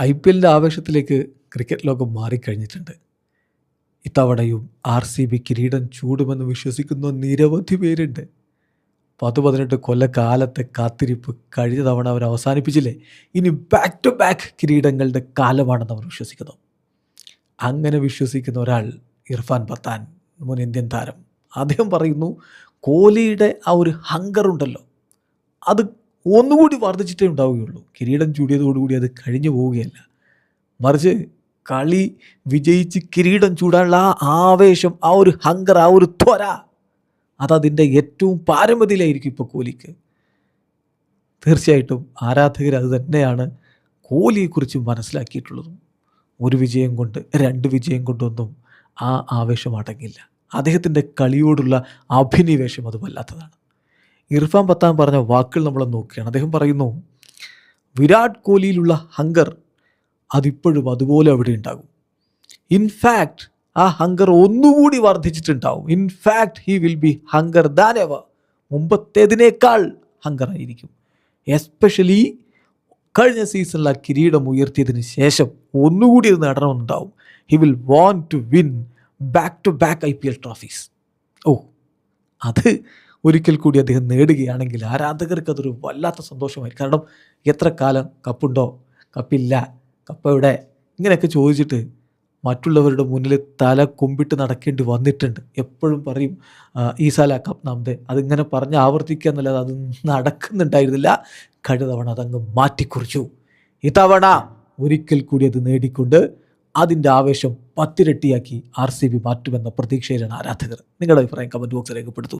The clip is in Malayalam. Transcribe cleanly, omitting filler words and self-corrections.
IPLൻ്റെ ആവേശത്തിലേക്ക് ക്രിക്കറ്റ് ലോകം മാറിക്കഴിഞ്ഞിട്ടുണ്ട്. ഇത്തവണയും RCB കിരീടം ചൂടുമെന്ന് വിശ്വസിക്കുന്ന നിരവധി പേരുണ്ട്. 10-18 കൊല്ലക്കാലത്തെ കാത്തിരിപ്പ് കഴിഞ്ഞ തവണ അവർ അവസാനിപ്പിച്ചില്ലേ? ഇനി ബാക്ക് ടു ബാക്ക് കിരീടങ്ങളുടെ കാലമാണെന്ന് അവർ വിശ്വസിക്കുന്നു. അങ്ങനെ വിശ്വസിക്കുന്ന ഒരാൾ ഇർഫാൻ പത്താൻ, മുൻ ഇന്ത്യൻ താരം. അദ്ദേഹം പറയുന്നു, കോഹ്ലിയുടെ ആ ഒരു ഹങ്കർ ഉണ്ടല്ലോ, അത് ഒന്നുകൂടി വർദ്ധിച്ചിട്ടേ ഉണ്ടാവുകയുള്ളൂ. കിരീടം ചൂടിയതോടുകൂടി അത് കഴിഞ്ഞു പോവുകയല്ല, മറിച്ച് കളി വിജയിച്ച് കിരീടം ചൂടാനുള്ള ആ ആവേശം, ആ ഒരു ഹങ്കർ, ആ ഒരു ത്വര, അതതിൻ്റെ ഏറ്റവും പാരമ്പര്യത്തിലായിരിക്കും ഇപ്പോൾ കോഹ്ലിക്ക്. തീർച്ചയായിട്ടും ആരാധകർ അത് തന്നെയാണ് കോഹ്ലിയെക്കുറിച്ച് മനസ്സിലാക്കിയിട്ടുള്ളതും. ഒരു വിജയം കൊണ്ട്, 2 വിജയം കൊണ്ടൊന്നും ആ ആവേശം അടങ്ങില്ല. അദ്ദേഹത്തിൻ്റെ കളിയോടുള്ള അഭിനിവേശം അത് വല്ലാത്തതാണ്. ഇർഫാൻ പത്താൻ പറഞ്ഞ വാക്കുകൾ നമ്മൾ നോക്കുകയാണ്. അദ്ദേഹം പറയുന്നു, വിരാട് കോഹ്ലിയിലുള്ള ഹങ്കർ അതിപ്പോഴും അതുപോലെ അവിടെ ഉണ്ടാകും. ഇൻഫാക്റ്റ് ആ ഹങ്കർ ഒന്നുകൂടി വർദ്ധിച്ചിട്ടുണ്ടാവും. In fact he will be hungrier than ever. മുമ്പത്തേതിനേക്കാൾ ഹങ്കർ ആയിരിക്കും. എസ്പെഷ്യലി കഴിഞ്ഞ സീസണിൽ ആ കിരീടം ഉയർത്തിയതിന് ശേഷം ഒന്നുകൂടി അത് നേടണമെന്നുണ്ടാവും. He will want to win back to back IPL trophies. അത് ഒരിക്കൽ കൂടി അദ്ദേഹം നേടുകയാണെങ്കിൽ ആരാധകർക്ക് അതൊരു വല്ലാത്ത സന്തോഷമായിരിക്കും. കാരണം എത്ര കാലം കപ്പുണ്ടോ, കപ്പില്ല, കപ്പ് എവിടെ, ഇങ്ങനെയൊക്കെ ചോദിച്ചിട്ട് മറ്റുള്ളവരുടെ മുന്നിൽ തല കുമ്പിട്ട് നടക്കേണ്ടി വന്നിട്ടുണ്ട്. എപ്പോഴും പറയും ഈ സാല കപ്പ് നാമതേ, അതിങ്ങനെ പറഞ്ഞ് ആവർത്തിക്കുക എന്നല്ലാതെ അത് നടക്കുന്നുണ്ടായിരുന്നില്ല. കഴിഞ്ഞ തവണ അതങ്ങ് മാറ്റിക്കുറിച്ചു. ഇത്തവണ ഒരിക്കൽ കൂടി അത് നേടിക്കൊണ്ട് അതിൻ്റെ ആവേശം 10 ഇരട്ടിയാക്കി RCB മാറ്റുമെന്ന പ്രതീക്ഷയിലാണ് ആരാധകർ. നിങ്ങളുടെ അഭിപ്രായം കമൻറ്റ് ബോക്സിൽ രേഖപ്പെടുത്തൂ.